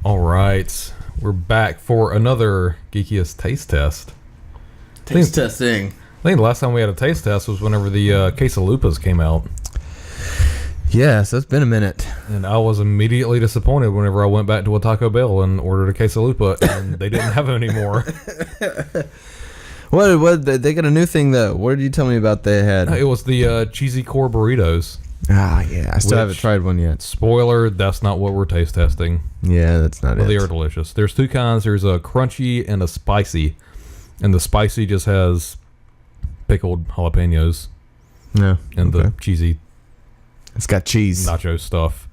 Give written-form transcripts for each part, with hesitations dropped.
All right, we're back for another Geekyest taste test. Testing. I think the last time we had a taste test was whenever the quesalupas came out. Yes, it's been a minute. And I was immediately disappointed whenever I went back to a Taco Bell and ordered a quesalupa, and they didn't have them anymore. What? They got a new thing though. What did you tell me about they had? It was the cheesy core burritos. Ah, yeah. I still haven't tried one yet. Spoiler, that's not what we're taste testing. Yeah, that's not it. They are delicious. There's two kinds. There's a crunchy and a spicy. And the spicy just has pickled jalapenos. No. And the cheesy... It's got cheese. Nacho stuff.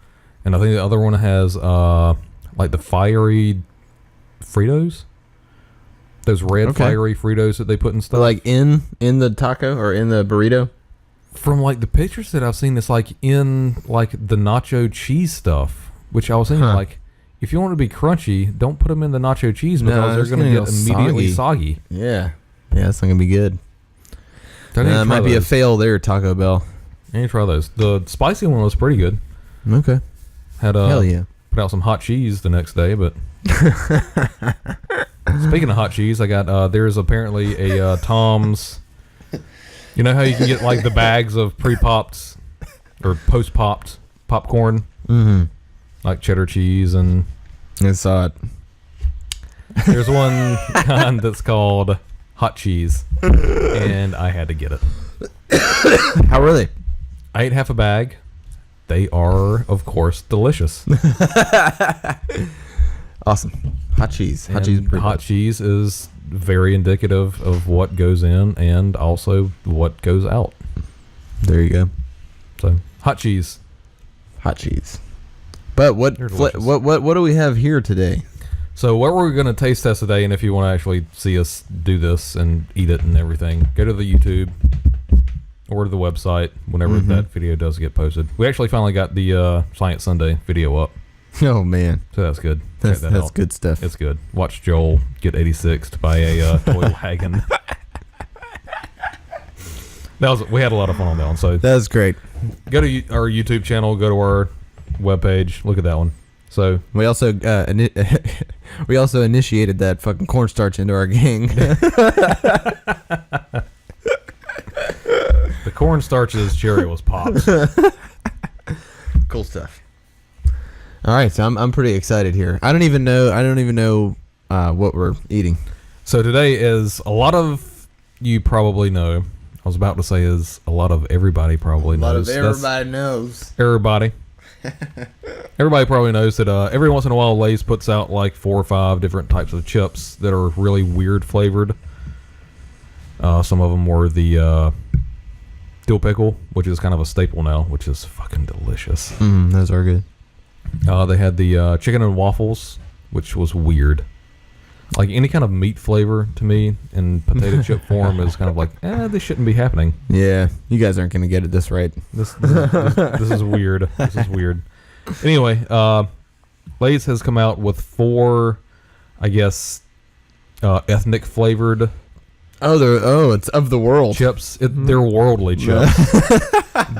And I think the other one has like the fiery Fritos. Those red fiery Fritos that they put in stuff. Like in the taco or in the burrito? From like the pictures that I've seen, it's like in like the nacho cheese stuff, which I was thinking like, if you want to be crunchy, don't put them in the nacho cheese because they're going to get immediately soggy. Yeah. Yeah, it's not going to be good. That might be a fail there, Taco Bell. I need to try those. The spicy one was pretty good. Okay. Had Hell yeah. Put out some hot cheese the next day, but speaking of hot cheese, I got there's apparently a Tom's. You know how you can get like the bags of pre-popped or post-popped popcorn, like cheddar cheese and. I saw it. There's one kind that's called hot cheese, and I had to get it. How were they? I ate half a bag. They are, of course, delicious. Awesome. Hot cheese. Hot cheese is very indicative of what goes in and also what goes out. There you go. So, hot cheese. Hot cheese. But what do we have here today? So what we're going to taste test today, and if you want to actually see us do this and eat it and everything, go to the YouTube or to the website whenever that video does get posted. We actually finally got the Science Sunday video up. Oh, man. So that's good. That's good stuff. It's good. Watch Joel get 86'd by a toy wagon. We had a lot of fun on that one. So that was great. Go to our YouTube channel, go to our webpage, look at that one. So we also initiated that fucking cornstarch into our gang. The cornstarch's cherry was popped. Cool stuff. All right, so I'm pretty excited here. I don't even know what we're eating. So today is a lot of you probably know. I was about to say is a lot of everybody probably knows. A lot of everybody knows. Everybody. Everybody probably knows that every once in a while Lay's puts out like 4 or 5 different types of chips that are really weird flavored. Some of them were the dill pickle, which is kind of a staple now, which is fucking delicious. Those are good. They had the chicken and waffles, which was weird. Like any kind of meat flavor to me in potato chip form is kind of like, this shouldn't be happening. Yeah, you guys aren't going to get it this right. This is weird. This is weird. Anyway, Lay's has come out with 4, I guess, ethnic flavored. It's of the world chips. They're worldly chips.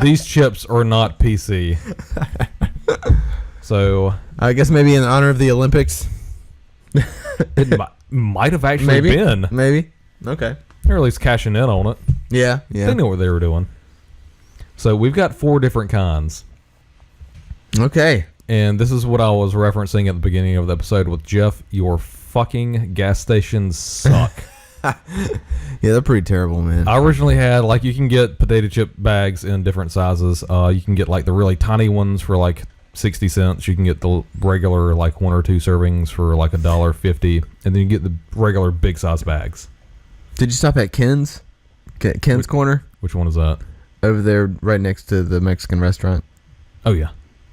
These chips are not PC. So I guess maybe in honor of the Olympics. It might have actually been. Maybe. Okay. Or at least cashing in on it. Yeah. They knew what they were doing. So we've got 4 different kinds. Okay. And this is what I was referencing at the beginning of the episode with Jeff. Your fucking gas stations suck. Yeah, they're pretty terrible, man. I originally had, like, you can get potato chip bags in different sizes. You can get, like, the really tiny ones for, like, 60 cents. You can get the regular like 1 or 2 servings for like $1.50, and then you get the regular big size bags. Did you stop at Ken's? Ken's Corner? Which one is that? Over there, right next to the Mexican restaurant. Oh yeah,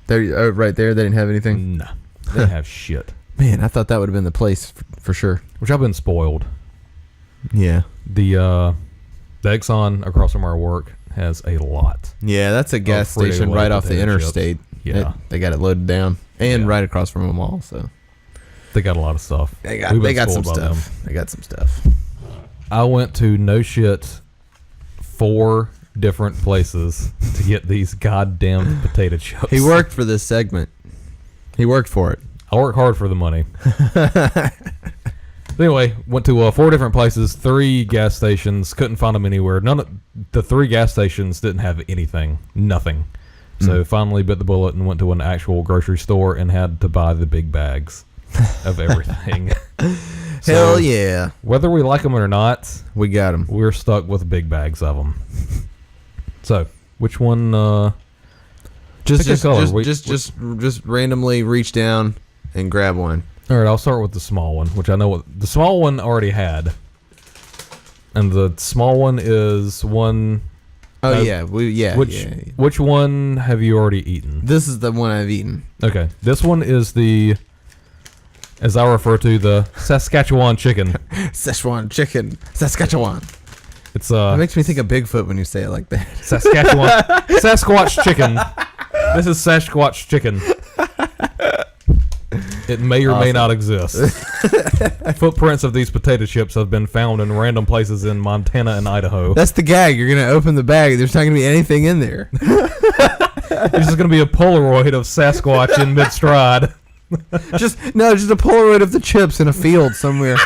right there. They didn't have anything. No, they didn't have shit. Man, I thought that would have been the place for sure. Which I've been spoiled. Yeah. The Exxon across from our work has a lot. Yeah, that's a gas station right off the interstate. Chips. Yeah, they got it loaded down, and right across from them all. So they got a lot of stuff. They got some stuff. They got some stuff. I went to no shit 4 different places to get these goddamn potato chips. He worked for this segment. He worked for it. I work hard for the money. Anyway, went to 4 different places, 3 gas stations, couldn't find them anywhere. The 3 gas stations didn't have anything, nothing. So finally bit the bullet and went to an actual grocery store and had to buy the big bags of everything. Hell yeah. Whether we like them or not, We got them. we're stuck with big bags of them. So, which one? Pick a color. Just randomly reach down and grab one. All right, I'll start with the small one, which I know what the small one already had, and the small one is one. Oh yeah, Which one have you already eaten? This is the one I've eaten. Okay, this one is the, as I refer to, the Saskatchewan chicken. Szechuan chicken, Saskatchewan. It's It makes me think of Bigfoot when you say it like that. Saskatchewan Sasquatch chicken. This is Sasquatch chicken. It may or may not exist. Footprints of these potato chips have been found in random places in Montana and Idaho. That's the gag. You're gonna open the bag. There's not gonna be anything in there. There's just going to be a Polaroid of Sasquatch in mid-stride. just a Polaroid of the chips in a field somewhere.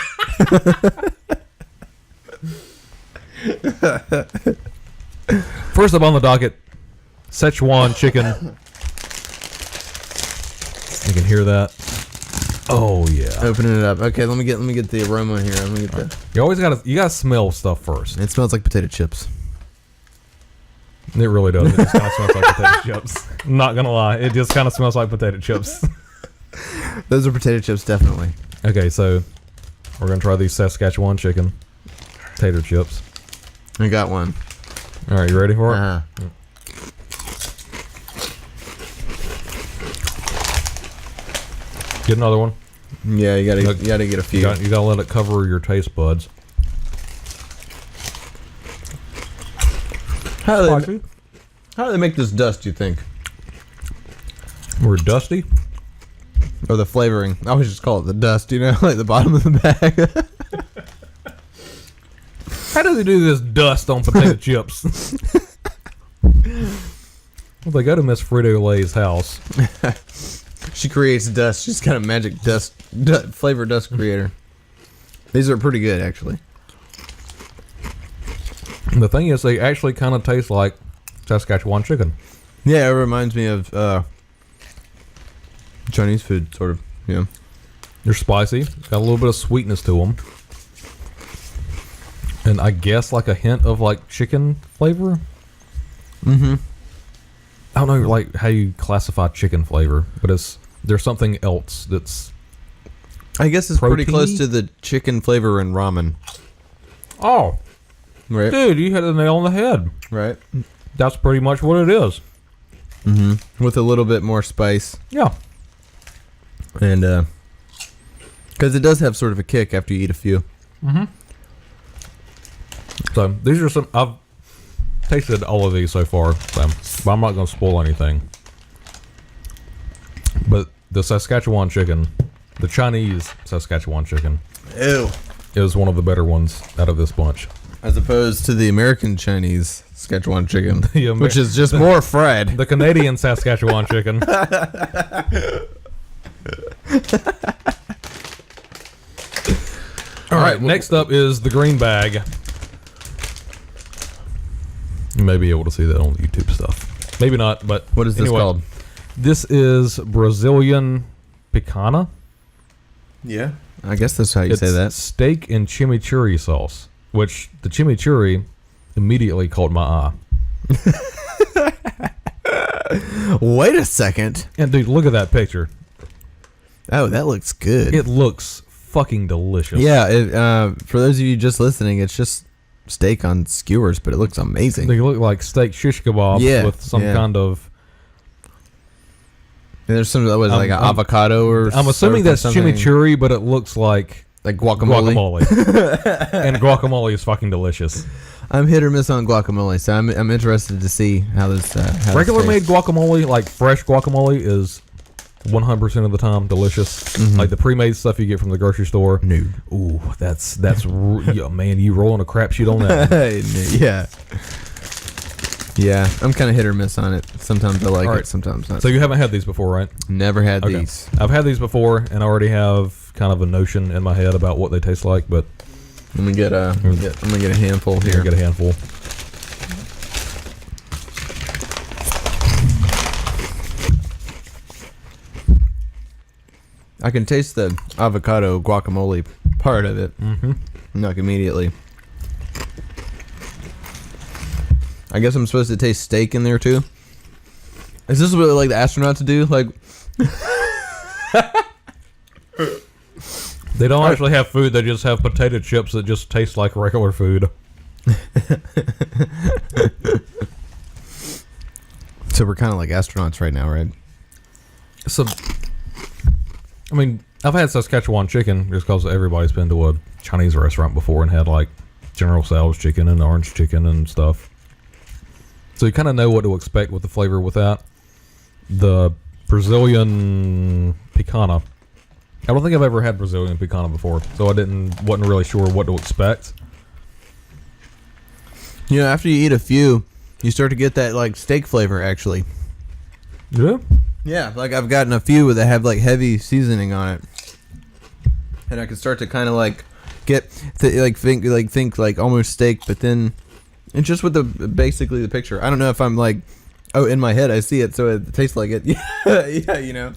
First up on the docket, Szechuan chicken. You can hear that. Oh yeah. Opening it up. Okay, let me get the aroma here. Let me get the. You always gotta smell stuff first. It smells like potato chips. It really does. It just kind of smells like potato chips. I'm not gonna lie, it just kind of smells like potato chips. Those are potato chips, definitely. Okay, so we're gonna try these Saskatchewan chicken tater chips. I got one. All right, you ready for it? Uh-huh. Get another one. Yeah, you gotta get a few. You gotta let it cover your taste buds. How do they make this dust, you think? We're dusty. Or the flavoring? I always just call it the dust, like the bottom of the bag. How do they do this dust on potato chips? Well, they go to Miss Frito-Lay's house. She creates dust. She's got a magic dust flavor dust creator. These are pretty good, actually. And the thing is, they actually kind of taste like Saskatchewan chicken. Yeah, it reminds me of Chinese food, sort of. Yeah. They're spicy. Got a little bit of sweetness to them. And I guess like a hint of like chicken flavor. Mm-hmm. I don't know like how you classify chicken flavor, but there's something else that's. I guess it's pretty Protein-y? close to the chicken flavor in ramen. Oh, Right. dude, you hit the nail on the head. Right. That's pretty much what it is. Mm-hmm. With a little bit more spice. Yeah. And, because it does have sort of a kick after you eat a few. Mm-hmm. So these are some. I've tasted all of these so far, but I'm not going to spoil anything. But the Saskatchewan chicken, the Chinese Saskatchewan chicken, Ew. is one of the better ones out of this bunch. As opposed to the American Chinese Saskatchewan chicken, The Amer- which is just more fried. The Canadian Saskatchewan chicken. All right, next up is the green bag. You may be able to see that on YouTube stuff. Maybe not, but What is this anyway, called? This is Brazilian picana. Yeah. I guess that's how you It's say that. steak and chimichurri sauce, which the chimichurri immediately caught my eye. Wait a second. And dude, look at that picture. Oh, that looks good. It looks fucking delicious. Yeah, for those of you just listening, it's just steak on skewers, but it looks amazing. They look like steak shish kebabs with some kind of. And there's some that was like an avocado or. I'm assuming that's something. chimichurri, but it looks like guacamole. And guacamole is fucking delicious. I'm hit or miss on guacamole, so I'm interested to see how this. How Regular this made tastes. guacamole, like fresh guacamole, is 100% of the time delicious. Mm-hmm. Like the pre-made stuff you get from the grocery store. No. Ooh, yeah, man, you rolling a crapshoot on that. Yeah. Yeah, I'm kind of hit or miss on it. Sometimes I like All right. it, sometimes not. So you haven't had these before, right? Never had Okay. these. I've had these before, and I already have kind of a notion in my head about what they taste like, but I'm gonna get a handful here, here. get a handful. I can taste the avocado guacamole part of it. Mm-hmm. Like immediately. I guess I'm supposed to taste steak in there too. Is this what like the astronauts do? Like, They don't actually have food. They just have potato chips that just taste like regular food. so we're kind of like astronauts right now, right? So, I mean, I've had Saskatchewan chicken just because everybody's been to a Chinese restaurant before and had like General Tso's chicken and orange chicken and stuff. So you kind of know what to expect with the flavor with that. The Brazilian picana. I don't think I've ever had Brazilian picana before, so I wasn't really sure what to expect. You know, after you eat a few, you start to get that like steak flavor actually. Yeah. Yeah, like I've gotten a few that have like heavy seasoning on it, and I can start to kind of like think like almost steak, but then it's just with basically the picture. I don't know if I'm like, oh, in my head I see it, so it tastes like it. Yeah, you know.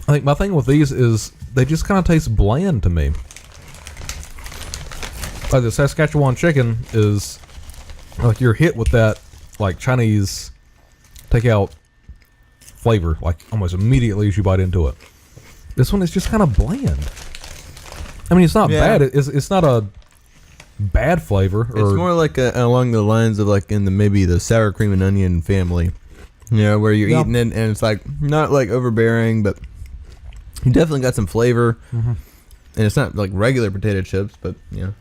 I think my thing with these is they just kind of taste bland to me. Like the Saskatchewan chicken is like you're hit with that like Chinese takeout flavor like almost immediately as you bite into it. This one is just kind of bland. I mean, it's not bad. It's not a bad flavor. It's more like along the lines of like in maybe the sour cream and onion family. You know, where you're eating it and it's like not like overbearing, but you definitely got some flavor. Mm-hmm. And it's not like regular potato chips, but yeah.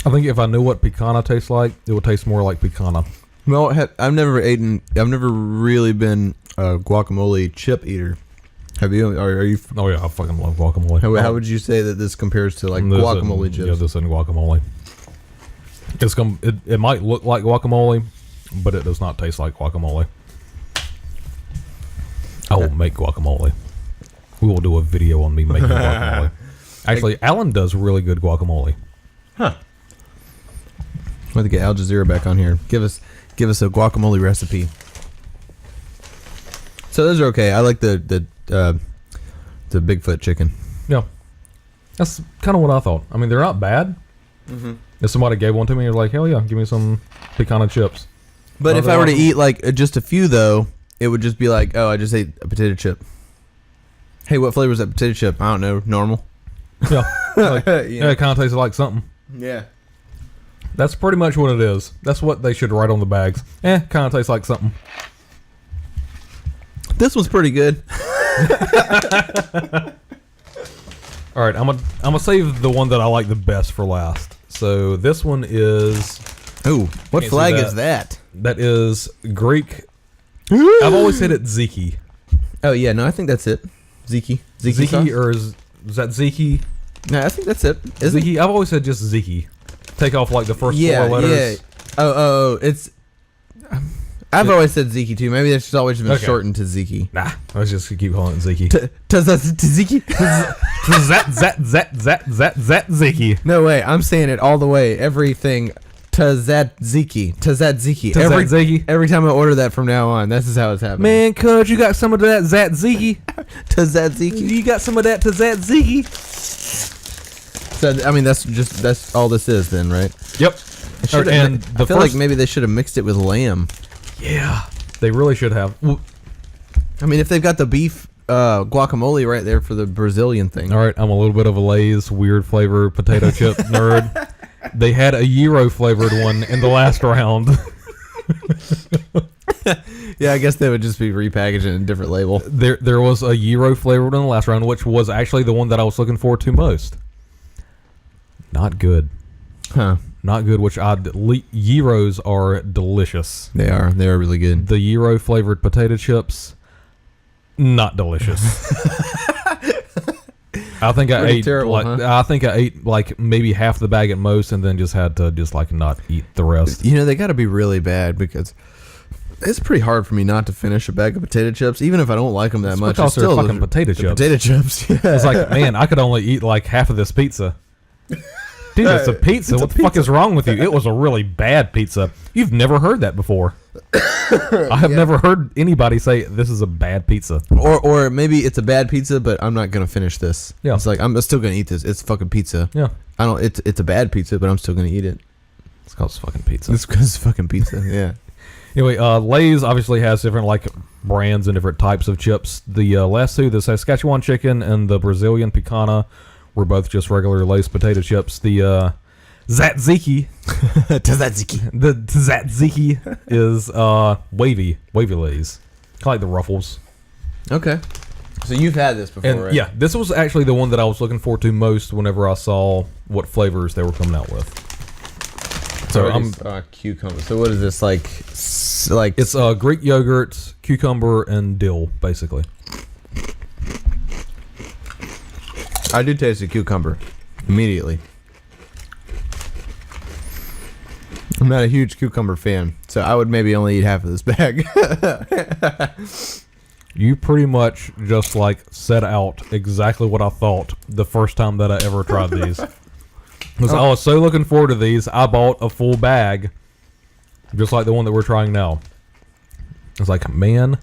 I think if I knew what picana tastes like, it would taste more like picana. Well, I've never really been a guacamole chip eater. Have you? Are you? Oh yeah, I fucking love guacamole. How would you say that this compares to like guacamole chips? Yeah, this isn't guacamole. It might look like guacamole, but it does not taste like guacamole. I will make guacamole. We will do a video on me making guacamole. Actually, Alan does really good guacamole. Huh. I'm going to get Al Jazeera back on here. Give us a guacamole recipe. So those are okay. I like the Bigfoot chicken. Yeah, that's kind of what I thought. I mean, they're not bad. Mm-hmm. If somebody gave one to me, you're like, hell yeah, give me some picana chips. But if I were to eat like just a few though, it would just be like, oh, I just ate a potato chip. Hey, what flavor is that potato chip? I don't know. Normal. Yeah, like, yeah, it kind of tastes like something. Yeah. That's pretty much what it is. That's what they should write on the bags. Kind of tastes like something. This one's pretty good. All right, I'm gonna save the one that I like the best for last. So this one is. Ooh, what flag is that? That is Greek. I've always said it Ziki. Oh yeah, no, I think that's it. Ziki Ziki, or is that Ziki? No, I think that's it. Ziki. I've always said just Ziki. Take off like the first four letters. Yeah. Oh, it's. I've always said Ziki too. Maybe that's just always been shortened to Ziki. Nah, let's just keep calling it Ziki. Ziki. Zat Ziki. No way. I'm saying it all the way. Everything. Ziki. Every time I order that from now on, this is how it's happening. Man, cuz you got some of that Zat Ziki. Tzatziki. You got some of that Zat Ziki. So I mean, that's all this is then, right? Yep. I feel like maybe they should have mixed it with lamb. Yeah, they really should have. I mean, if they've got the beef guacamole right there for the Brazilian thing. All right, I'm a little bit of a Lay's weird flavor potato chip nerd. They had a gyro flavored one in the last round. Yeah, I guess they would just be repackaged in a different label. There was a gyro flavored in the last round, which was actually the one that I was looking forward to most. Not good. Huh. Not good, gyros are delicious. They are really good. The gyro flavored potato chips, not delicious. I think I Pretty ate terrible, like huh? I think I ate like maybe half the bag at most, and then just had to just like not eat the rest. You know, they got to be really bad because it's pretty hard for me not to finish a bag of potato chips, even if I don't like them that It's much. because they're fucking potato chips. Potato chips. Yeah. It's like, man, I could only eat like half of this pizza. Dude, it's a pizza. What the fuck is wrong with you? It was a really bad pizza. You've never heard that before. I have never heard anybody say this is a bad pizza. Or maybe it's a bad pizza, but I'm not gonna finish this. Yeah. It's like I'm still gonna eat this. It's fucking pizza. Yeah. I don't. It's a bad pizza, but I'm still gonna eat it. It's called fucking pizza. It's because it's fucking pizza. Yeah. Anyway, Lay's obviously has different like brands and different types of chips. The last two, the Saskatchewan chicken and the Brazilian picana, were both just regular Lay's potato chips. The Tzatziki, the Tzatziki is wavy Lay's, kind of like the Ruffles. Okay. So you've had this before, And right? yeah, this was actually the one that I was looking forward to most whenever I saw what flavors they were coming out with. So cucumber. So what is this like? Like it's Greek yogurt, cucumber, and dill, basically. I do taste the cucumber immediately. I'm not a huge cucumber fan, so I would maybe only eat half of this bag. You pretty much just like set out exactly what I thought the first time that I ever tried these. Because I was so looking forward to these, I bought a full bag, just like the one that we're trying now. It's like, man,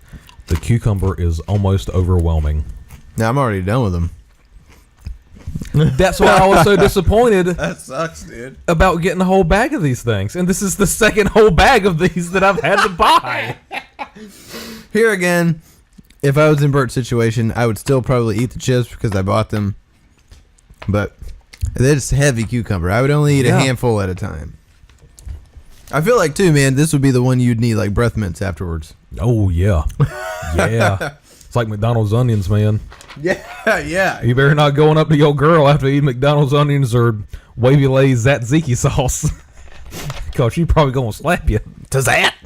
the cucumber is almost overwhelming. Now I'm already done with them. That's why I was so disappointed That sucks, dude. about getting a whole bag of these things. And this is the second whole bag of these that I've had to buy. Here again, if I was in Bert's situation, I would still probably eat the chips because I bought them. But they're just heavy cucumber. I would only eat a handful at a time. I feel like, too, man, this would be the one you'd need, like, breath mints afterwards. Oh, yeah. Yeah. It's like McDonald's onions, man. Yeah. You better not going up to your girl after eating McDonald's onions or Wavy Lay's Tzatziki sauce. Because she's probably going to slap you. To that?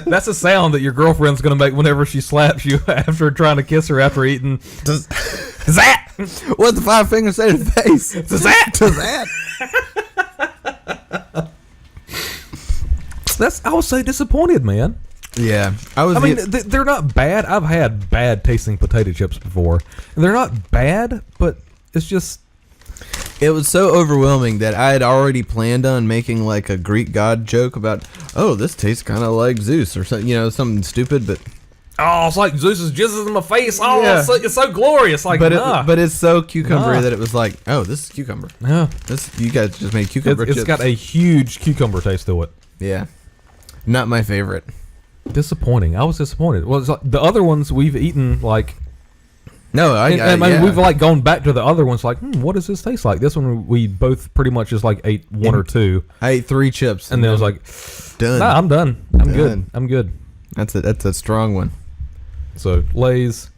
That's a sound that your girlfriend's going to make whenever she slaps you after trying to kiss her after eating. To that? What's the five fingers say to the face? To that? To that? I was so disappointed, man. Yeah. I mean, they're not bad. I've had bad tasting potato chips before. And they're not bad, but it's just... It was so overwhelming that I had already planned on making like a Greek god joke about, oh, this tastes kind of like Zeus or something, something stupid, but... Oh, it's like Zeus's jizzes in my face. Oh, Yeah. it's so glorious. Like, but it's so cucumbery Nah. that it was like, oh, this is cucumber. Yeah. You guys just made cucumber chips. It's got a huge cucumber taste to it. Yeah. Not my favorite. Disappointing. I was disappointed. Well, it's like the other ones we've eaten, like... No, we've like gone back to the other ones, like, what does this taste like? This one we both pretty much just like ate one or two. I ate 3 chips. And then I was like, done. nah, I'm done. I'm Done. good. I'm good. That's a strong one. So, Lay's,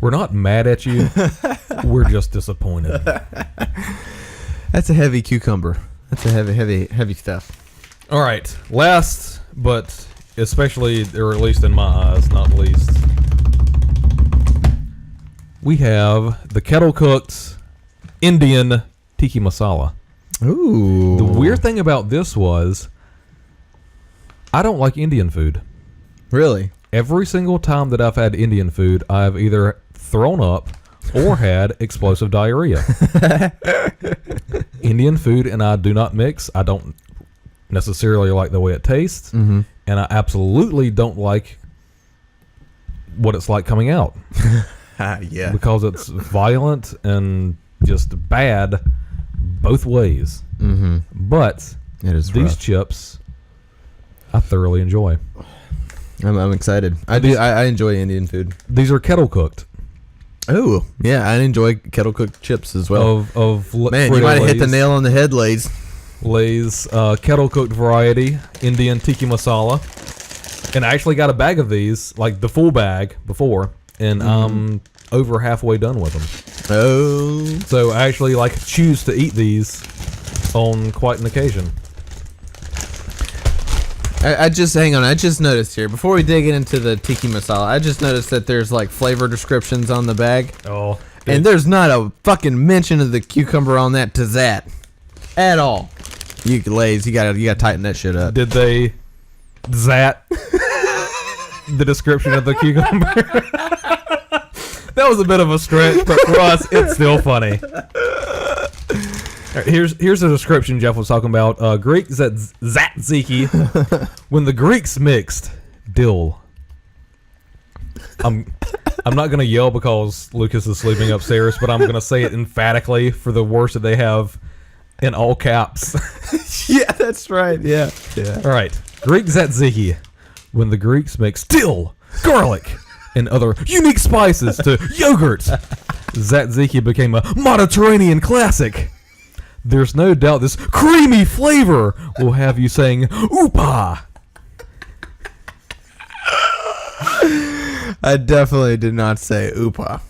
we're not mad at you. We're just disappointed. That's a heavy cucumber. That's a heavy stuff. All right. Last, but especially, or at least in my eyes, not least, we have the kettle-cooked Indian tiki masala. Ooh. The weird thing about this was, I don't like Indian food. Really? Every single time that I've had Indian food, I've either thrown up or had explosive diarrhea. Indian food and I do not mix. I don't necessarily like the way it tastes, and I absolutely don't like what it's like coming out. Yeah. Because it's violent and just bad both ways. Mm-hmm. But It is these rough. chips, I thoroughly enjoy. I'm excited. I enjoy Indian food. These are kettle cooked. Oh, yeah, I enjoy kettle cooked chips as well. Man, you Frito might have hit the Lay's. nail on the head, Lay's. Lay's kettle cooked variety Indian tiki masala, and I actually got a bag of these, like the full bag before, and I'm over halfway done with them. Oh, So I actually like choose to eat these on quite an occasion. I just noticed here before we dig into the tiki masala. I just noticed that there's like flavor descriptions on the bag, Oh, And there's not a fucking mention of the cucumber on that to that at all. You Lays, you gotta tighten that shit up. Did they zat the description of the cucumber? That was a bit of a stretch, but for us, it's still funny. All right, here's the description Jeff was talking about. Greek tzatziki. When the Greeks mixed dill. I'm not gonna yell because Lucas is sleeping upstairs, but I'm gonna say it emphatically for the words that they have in all caps. Yeah, that's right. Yeah. All right, Greek tzatziki. When the Greeks mixed dill, garlic, and other unique spices to yogurt, tzatziki became a Mediterranean classic. There's no doubt this creamy flavor will have you saying "oopa." I definitely did not say oopa.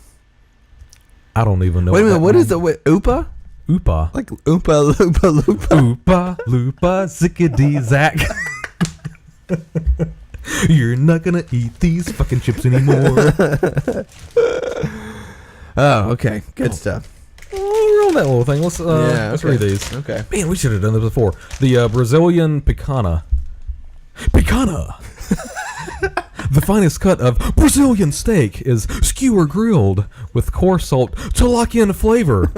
I don't even know. Wait a minute, what is the oopa? Oopa? Like oopa loopa loopa. Oopa loopa zickety zack. You're not gonna eat these fucking chips anymore. Oh, okay, good stuff. Oh, we're on that little thing. Let's read these. Okay. Man, we should have done this before. The Brazilian picana. Picana. The finest cut of Brazilian steak is skewer grilled with coarse salt to lock in flavor.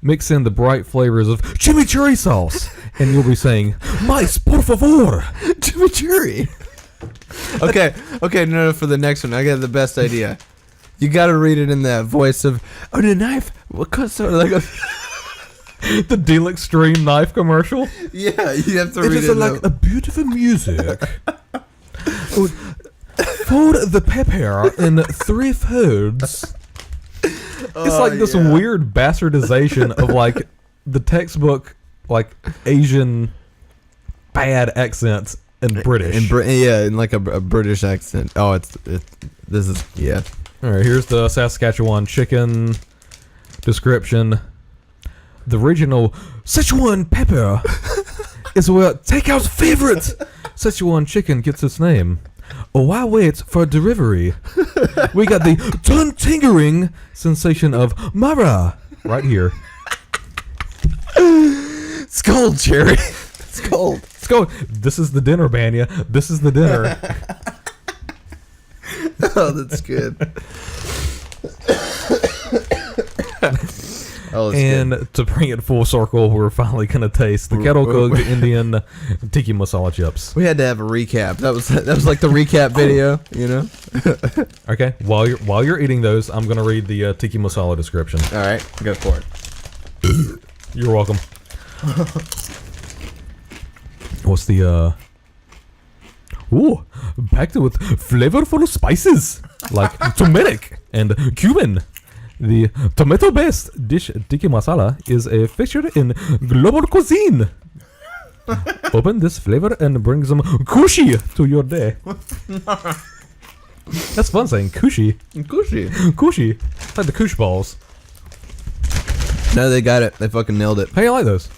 Mix in the bright flavors of chimichurri sauce, and you'll be saying, "Mais, por favor." Chimichurri. Okay, no, for the next one, I got the best idea. You gotta read it in that voice of, "Oh, the knife, what cut sort of like a..." The Deal Extreme knife commercial. Yeah, you have to read it. It is like a beautiful music. Fold the pepper in 3 folds. It's like this weird bastardization of like the textbook, like Asian bad accents in British. In like a British accent. Oh, this is. All right, here's the Saskatchewan chicken description. The regional Szechuan pepper is where takeout's favorite Szechuan chicken gets its name. Oh, why wait for delivery? We got the tongue-tingling sensation of Mara right here. It's cold, Jerry. It's cold. It's cold. This is the dinner, Banya. This is the dinner. Oh, that's good. And to bring it full circle, we're finally going to taste the kettle-cooked Indian tiki masala chips. We had to have a recap. That was like the recap video, you know? Okay, while you're eating those, I'm going to read the tiki masala description. All right, go for it. You're welcome. What's the, Ooh, packed with flavorful spices like turmeric and cumin. The tomato-based dish tiki masala is a feature in global cuisine. Open this flavor and bring some kushi to your day. That's fun saying kushi. Kushi. It's like the kush balls. No, they got it. They fucking nailed it. How you like those?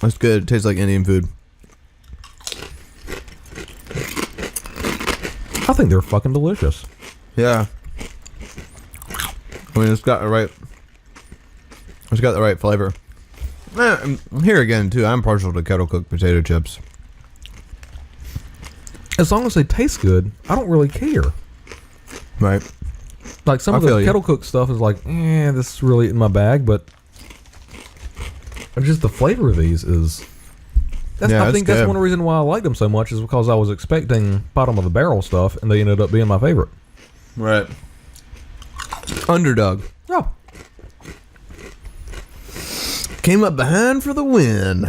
That's good. It tastes like Indian food. I think they're fucking delicious. Yeah. I mean, it's got the right flavor. Here again, too, I'm partial to kettle cooked potato chips. As long as they taste good, I don't really care. Right. Like some of the kettle cooked stuff is like, this is really in my bag, but just the flavor of these is. I think that's one reason why I like them so much is because I was expecting bottom of the barrel stuff, and they ended up being my favorite. Right. Underdog. Yeah. Came up behind for the win.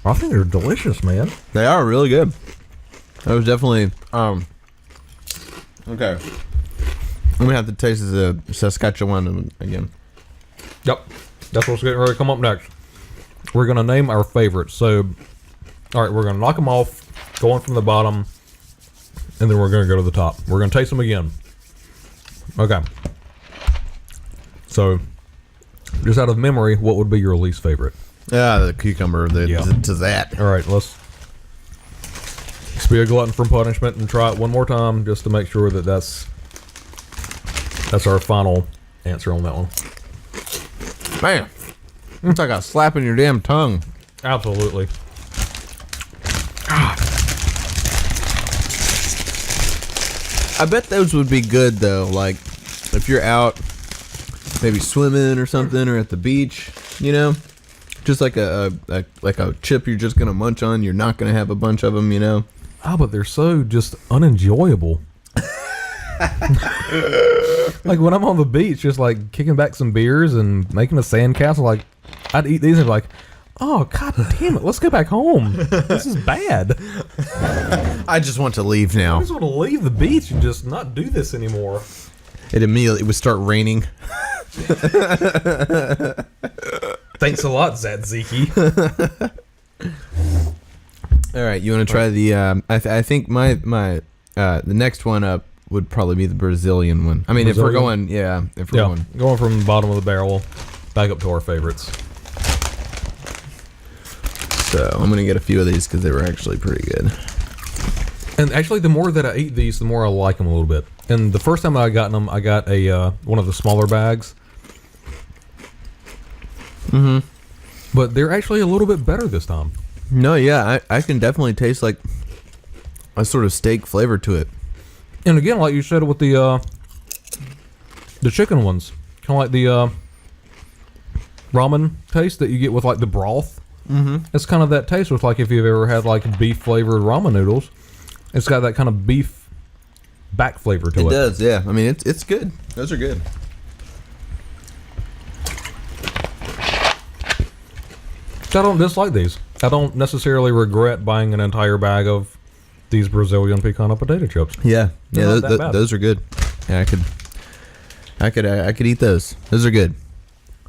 I think they're delicious, man. They are really good. That was definitely okay. I'm gonna have to taste the Saskatchewan again. Yep. That's what's getting ready to come up next. We're gonna name our favorites. So, all right, we're gonna knock them off, going from the bottom, and then we're gonna go to the top. We're gonna taste them again. Okay. So, just out of memory, what would be your least favorite? The cucumber. To that. All right, let's be a glutton for punishment and try it one more time just to make sure that that's our final answer on that one. Man, it's like a slap in your damn tongue. Absolutely. I bet those would be good though. Like if you're out, maybe swimming or something, or at the beach, you know, just like a chip you're just gonna munch on. You're not gonna have a bunch of them, you know. Oh, but they're so just unenjoyable. Like when I'm on the beach, just like kicking back some beers and making a sandcastle. Like I'd eat these and be like, oh god damn it, let's go back home. This is bad. I just want to leave now. I just want to leave the beach and just not do this anymore. It immediately would start raining. Thanks a lot, Zatziki. All right, you want to try the? I think my the next one up would probably be the Brazilian one. I mean, if we're going, going from the bottom of the barrel back up to our favorites. So I'm gonna get a few of these because they were actually pretty good. And actually, the more that I eat these, the more I like them a little bit. And the first time that I got them, I got a one of the smaller bags. Mm-hmm. But they're actually a little bit better this time. No, yeah, I can definitely taste like a sort of steak flavor to it. And again, like you said with the chicken ones, kind of like the ramen taste that you get with like the broth. Mm-hmm. It's kind of that taste with like if you've ever had like beef flavored ramen noodles. It's got that kind of beef back flavor to it. It does, yeah. I mean, it's good. Those are good. I don't dislike these. I don't necessarily regret buying an entire bag of these Brazilian pecan potato chips. Yeah, They're not that bad. Those are good. Yeah, I could eat those. Those are good.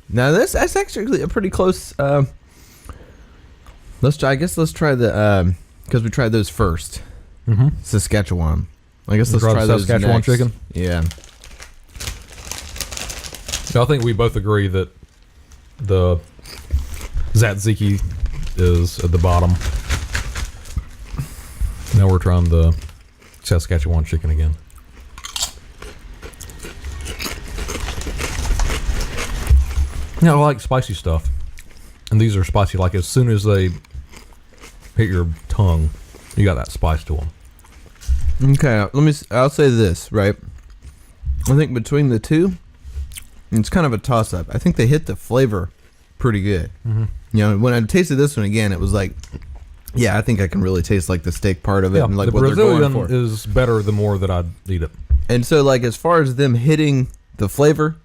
Now that's actually a pretty close. Let's try the because we tried those first. Mm-hmm. Saskatchewan. I guess let's try those Saskatchewan next. chicken. Yeah. So I think we both agree that the Tzatziki is at the bottom. Now we're trying the Saskatchewan chicken again. Yeah, I like spicy stuff. And these are spicy. Like as soon as they hit your tongue, you got that spice to them. Okay, I'll say this, right? I think between the two, it's kind of a toss-up. I think they hit the flavor pretty good. Mm-hmm. You know, when I tasted this one again, it was like, yeah, I think I can really taste like the steak part of it and like the what Brazilian they're going for. is better the more that I eat it. And so, like, as far as them hitting the flavor,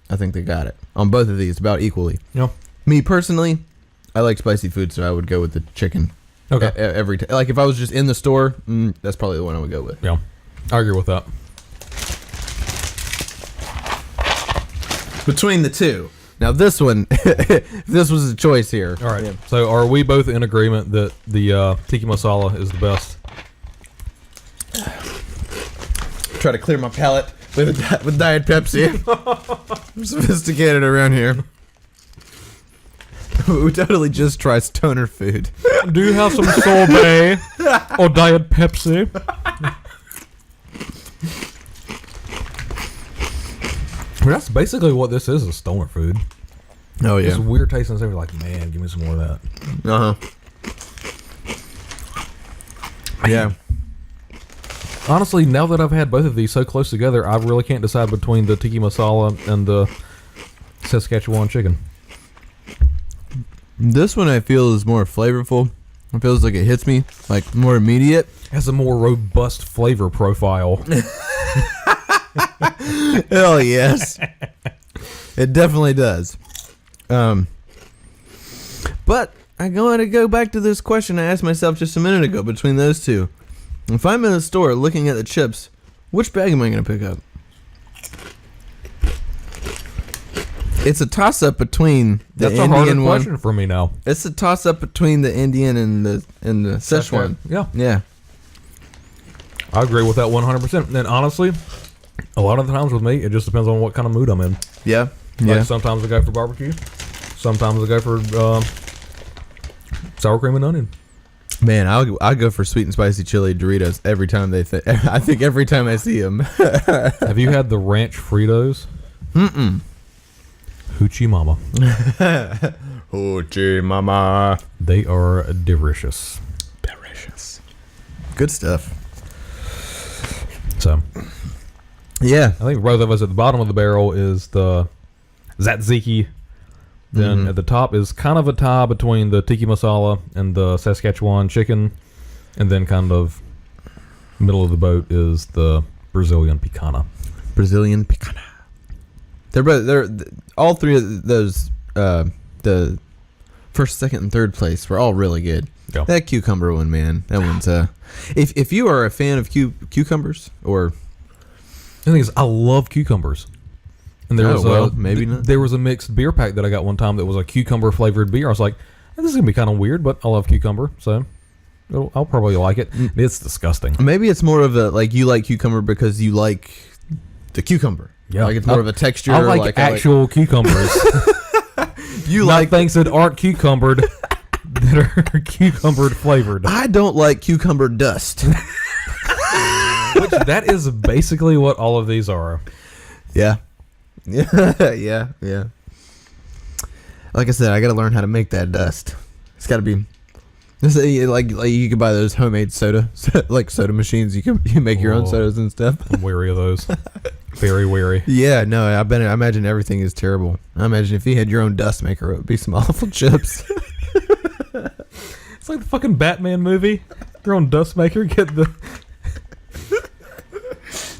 I think they got it on both of these about equally. Yeah. Me personally, I like spicy food, so I would go with the chicken. Okay. Every time, like if I was just in the store, that's probably the one I would go with. Yeah, I agree with that. Between the two, now this one, this was a choice here. All right. Yeah. So, are we both in agreement that the tiki masala is the best? Try to clear my palate with Diet Pepsi. I'm sophisticated around here. We totally just try stoner food. Do you have some sorbet or Diet Pepsi? Well, that's basically what this is stoner food. Oh yeah. It's weird tasting stuff. You're like, man, give me some more of that. Yeah. Honestly, now that I've had both of these so close together, I really can't decide between the tiki masala and the Saskatchewan chicken. This one I feel is more flavorful. It feels like it hits me like more immediate. Has a more robust flavor profile. Hell yes. It definitely does. But I'm going to go back to this question I asked myself just a minute ago between those two. If I'm in the store looking at the chips, which bag am I going to pick up? It's a toss-up between the That's Indian a harder one. question for me now. It's a toss-up between the Indian and the Szechuan. Yeah. Yeah. I agree with that 100%. And honestly, a lot of the times with me, it just depends on what kind of mood I'm in. Yeah. Like sometimes I go for barbecue. Sometimes I go for sour cream and onion. Man, I'll go for sweet and spicy chili Doritos every time I think every time I see them. Have you had the ranch Fritos? Hoochie Mama. Hoochie Mama. They are delicious. Delicious. Good stuff. So, yeah. I think both of us at the bottom of the barrel is the Tzatziki. Then at the top is kind of a tie between the Tiki Masala and the Saskatchewan chicken. And then kind of middle of the boat is the Brazilian Picana. Brazilian Picana. They're all three of those, the first, second, and third place were all really good. Yeah. That cucumber one, man. That one's if you are a fan of cucumbers or The thing is, I love cucumbers. And there was maybe not. There was a mixed beer pack that I got one time that was a cucumber flavored beer. I was like, this is gonna be kind of weird, but I love cucumber, so I'll probably like it. It's disgusting. Maybe it's more of a like you like cucumber because you like the cucumber. Yeah, like it's more of a texture. I like actual cucumbers. You Not like things that aren't cucumbered, that are cucumbered flavored. I don't like cucumber dust. Which that is basically what all of these are. Yeah. Yeah. Like I said, I got to learn how to make that dust. It's got to be like you can buy those homemade soda machines. You make your own sodas and stuff. I'm wary of those. Very wary. Yeah, no, I imagine everything is terrible. I imagine if you had your own dust maker, it would be some awful chips. It's like the fucking Batman movie. Your own dust maker, get the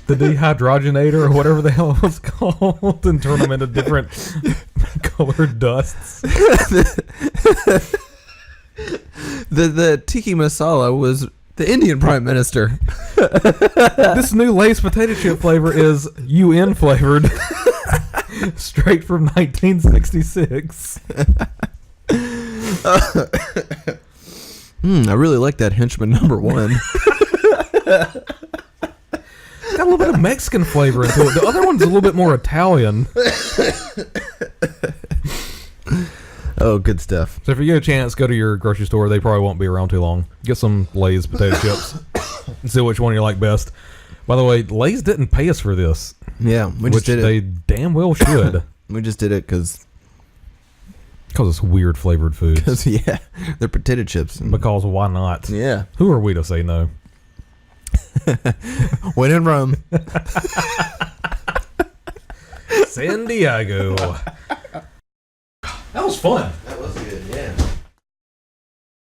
dehydrogenator or whatever the hell it was called, and turn them into different colored dusts. The Tiki Masala was the Indian Prime Minister. This new Lay's potato chip flavor is UN flavored. Straight from 1966. I really like that henchman number one. Got a little bit of Mexican flavor into it. The other one's a little bit more Italian. Oh, good stuff. So if you get a chance, go to your grocery store. They probably won't be around too long. Get some Lay's potato chips and see which one you like best. By the way, Lay's didn't pay us for this. Yeah, we just did it. They damn well should. We just did it because it's weird flavored foods. Yeah, they're potato chips. Because why not? Yeah. Who are we to say no? When in Rome. San Diego. That was fun.